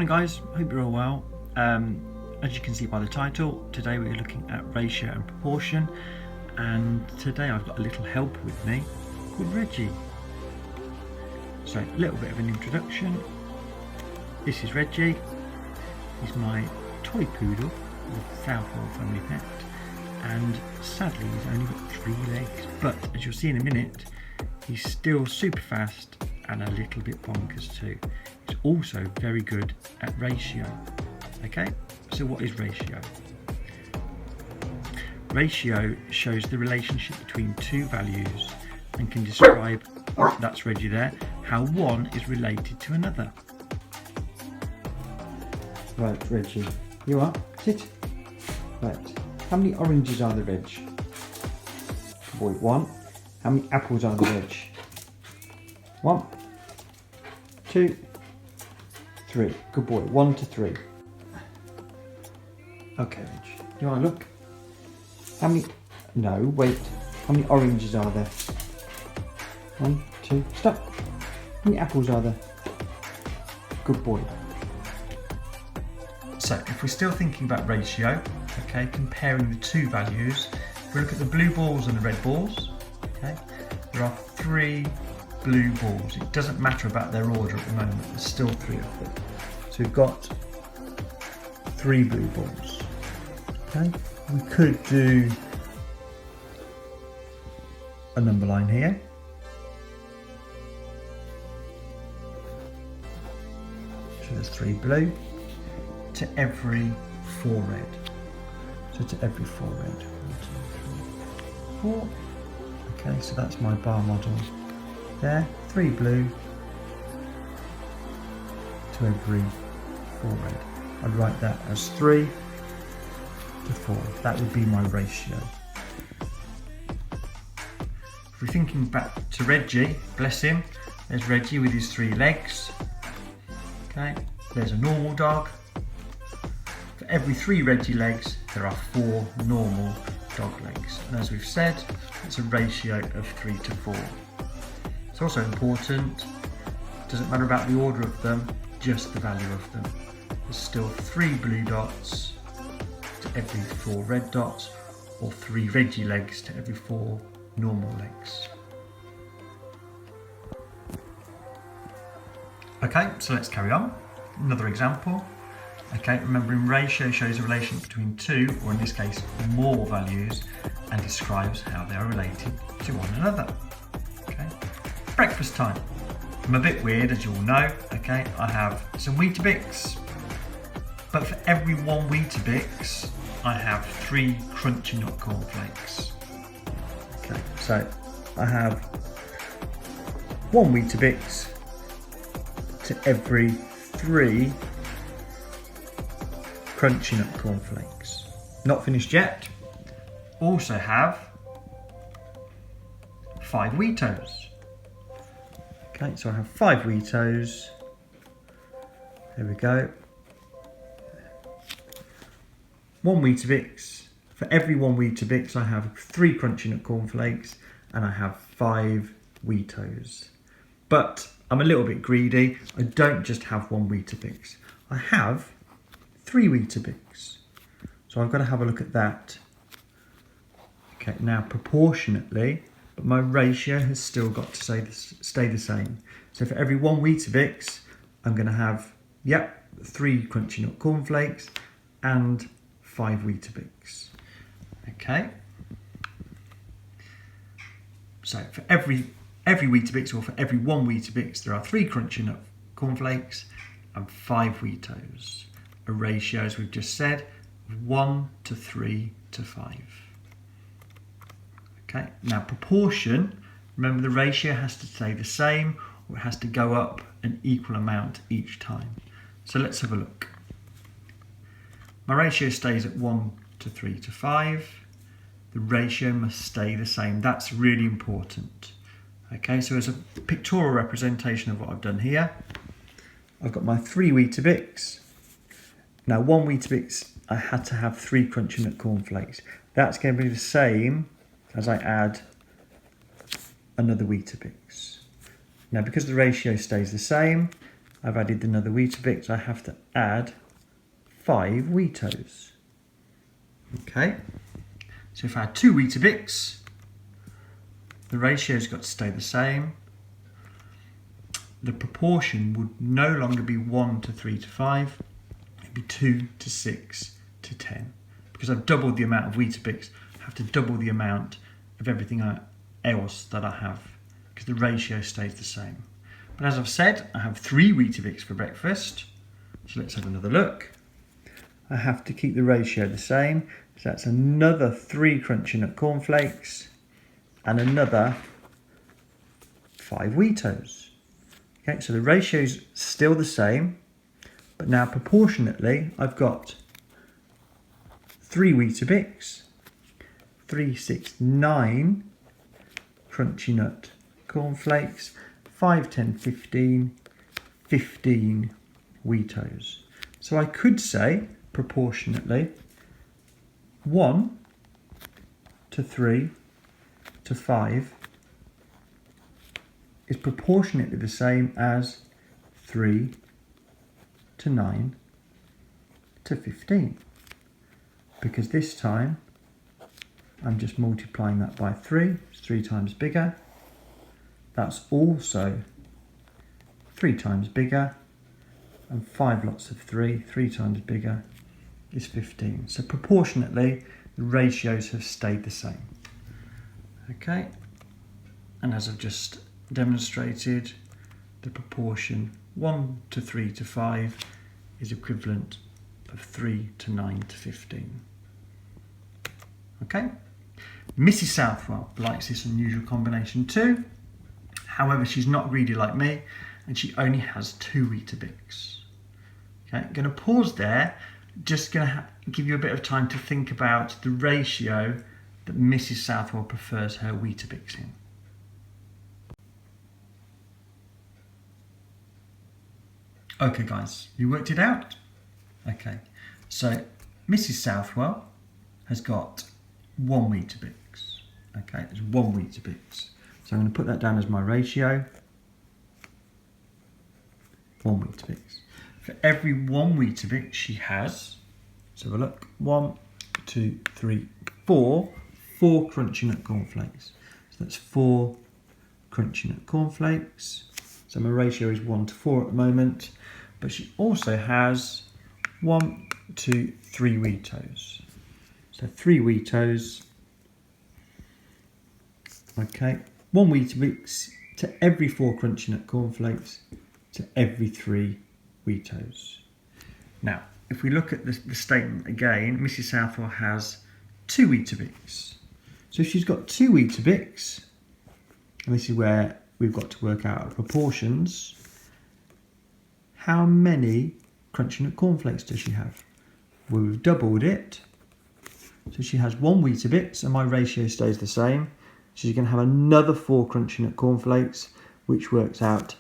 Morning guys, hope you're all well. As you can see by the title, today we're looking at ratio and proportion, and today I've got a little help with me called Reggie. So a little bit of an introduction. This is Reggie. He's my toy poodle with Southwell family pet, and sadly he's only got 3 legs, but as you'll see in a minute, he's still super fast and a little bit bonkers too. He's also very good at ratio. Okay, so what is ratio? Ratio shows the relationship between 2 values and can describe, that's Reggie there, how one is related to another. Right, Reggie, you up? Sit. Right, how many oranges are there, Reg? Boy, 1. How many apples are there, Reg? 1, 2, 3. Good boy. 1 to 3. Okay, Reg. You want to look? How many? No, wait. How many oranges are there? 1, 2. Stop. How many apples are there? Good boy. So, if we're still thinking about ratio, okay, comparing the 2 values, if we look at the blue balls and the red balls, okay, there are 3 blue balls. It doesn't matter about their order at the moment, there's still 3 of them. So we've got 3 blue balls. Okay, we could do a number line here. So there's 3 blue to every 4 red. So to every 4 red. 1, 2, 3, 4. Okay, so that's my bar model. There, 3 blue to every 4 red. I'd write that as 3 to 4. That would be my ratio. If we're thinking back to Reggie, bless him, there's Reggie with his 3 legs. Okay, there's a normal dog. For every 3 Reggie legs, there are 4 normal dog legs. And as we've said, it's a ratio of 3 to 4. It's also important, doesn't matter about the order of them, just the value of them. There's still 3 blue dots to every 4 red dots, or 3 Reggie legs to every 4 normal legs. Okay, so let's carry on. Another example. Okay, remembering ratio shows a relation between 2, or in this case, more values, and describes how they are related to one another. Okay, breakfast time. I'm a bit weird, as you all know. Okay, I have some Weetabix, but for every 1 Weetabix, I have 3 Crunchy Nut cornflakes. Okay, so I have 1 Weetabix to every 3 Crunchy Nut cornflakes. Not finished yet. Also have 5 Weetos. Okay, so I have 5 Weetos. There we go. 1 Weetabix. For every 1 Weetabix, I have 3 Crunchy Nut cornflakes, and I have 5 Weetos. But I'm a little bit greedy. I don't just have 1 Weetabix. I have 3 Weetabix. So I've got to have a look at that. Okay, now proportionately, but my ratio has still got to stay the same. So for every 1 Weetabix, I'm going to have, 3 Crunchy Nut cornflakes and 5 Weetabix. Okay. So for every Weetabix, or for every 1 Weetabix, there are 3 Crunchy Nut cornflakes and 5 Weetos. A ratio, as we've just said, of 1 to 3 to 5. Okay, now proportion, remember the ratio has to stay the same, or it has to go up an equal amount each time. So let's have a look. My ratio stays at 1 to 3 to 5. The ratio must stay the same. That's really important. Okay, so as a pictorial representation of what I've done here, I've got my 3 Weetabix. Now 1 Weetabix, I had to have 3 Crunchy Nut cornflakes. That's going to be the same as I add another Weetabix. Now because the ratio stays the same, I've added another Weetabix, I have to add 5 Weetos. Okay, so if I add 2 Weetabix, the ratio's got to stay the same. The proportion would no longer be 1 to 3 to 5, it'd be 2 to 6 to 10. Because I've doubled the amount of Weetabix, I have to double the amount of everything else that I have, because the ratio stays the same. But as I've said, I have 3 Weetabix for breakfast, so let's have another look. I have to keep the ratio the same, so that's another 3 Crunchy Nut cornflakes and another 5 Weetos. Okay, so the ratio's still the same, but now proportionately I've got 3 Weetabix, 3, 6, 9 Crunchy Nut cornflakes, 5, 10, 15, 15 Weetos. So I could say proportionately 1 to 3 to 5 is proportionately the same as 3 to 9 to 15, because this time I'm just multiplying that by 3, it's 3 times bigger. That's also 3 times bigger, and 5 lots of 3, 3 times bigger is 15. So proportionately, the ratios have stayed the same. Okay, and as I've just demonstrated, the proportion 1 to 3 to 5 is equivalent of 3 to 9 to 15. Okay, Mrs. Southwell likes this unusual combination too. However, she's not greedy like me, and she only has 2 Weetabix. Okay, I'm going to pause there, just going to give you a bit of time to think about the ratio that Mrs. Southwell prefers her Weetabix in. Okay guys, you worked it out? Okay, so Mrs. Southwell has got 1 Weetabix. Okay, there's 1 Weetabix. So I'm going to put that down as my ratio. 1 Weetabix. For every 1 Weetabix she has, let's have a look. 1, 2, 3, 4 Crunchy Nut cornflakes. So that's 4 Crunchy Nut cornflakes. So my ratio is 1 to 4 at the moment. But she also has 1, 2, 3 Weetos. So 3 Weetos. Okay, 1 Weetabix to every 4 Crunchy Nut cornflakes to every 3 Weetos. Now, if we look at the statement again, Mrs. Southwell has 2 Weetabix. So if she's got 2 Weetabix, and this is where we've got to work out our proportions, how many Crunchy Nut cornflakes does she have? Well, we've doubled it. So she has 1 Weetabix, and my ratio stays the same. She's going to have another 4 Crunchy Nut cornflakes, which works out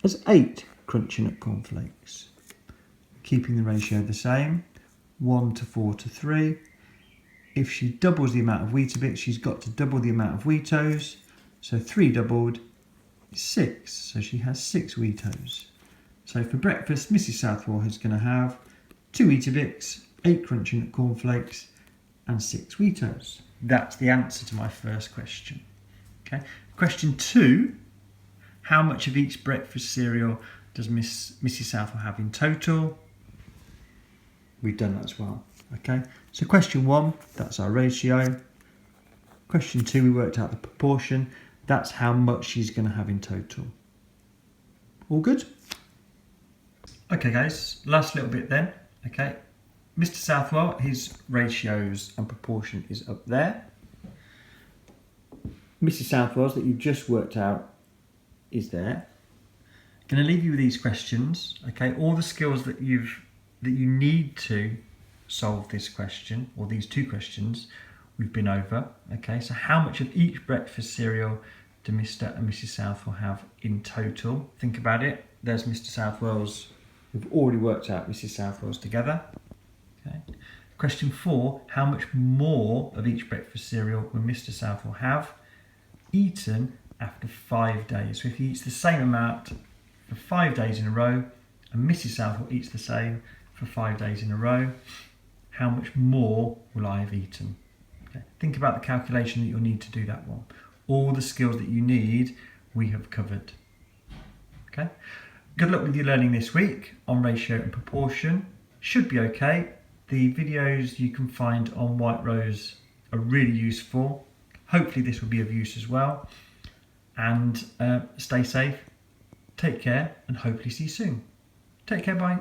as 8 Crunchy Nut cornflakes. Keeping the ratio the same, 1 to 4 to 3. If she doubles the amount of Weetabix, she's got to double the amount of Weetos. So 3 doubled is 6, so she has 6 Weetos. So for breakfast, Mrs. Southwell is going to have 2 Weetabix, 8 Crunchy Nut cornflakes, and 6 Weetos. That's the answer to my first question. Okay. Question 2, how much of each breakfast cereal does Mrs. Southwell have in total? We've done that as well. Okay. So question 1, that's our ratio. Question 2, we worked out the proportion. That's how much she's going to have in total. All good? Okay guys, last little bit then. Okay, Mr. Southwell, his ratios and proportion is up there. Mrs. Southwell's that you've just worked out is there. Going to leave you with these questions. Okay, all the skills that you need to solve this question, or these 2 questions, we've been over. Okay, so how much of each breakfast cereal do Mr. and Mrs. Southwell have in total? Think about it. There's Mr. Southwell's. We've already worked out Mrs. Southwell's together. Okay. Question 4, how much more of each breakfast cereal will Mr. Southwell have eaten after 5 days? So if he eats the same amount for 5 days in a row, and Mrs. Southall eats the same for 5 days in a row, how much more will I have eaten? Okay. Think about the calculation that you'll need to do that one. All the skills that you need, we have covered. Okay. Good luck with your learning this week on ratio and proportion. Should be okay. The videos you can find on White Rose are really useful. Hopefully this will be of use as well. And stay safe, take care, and hopefully see you soon. Take care, bye.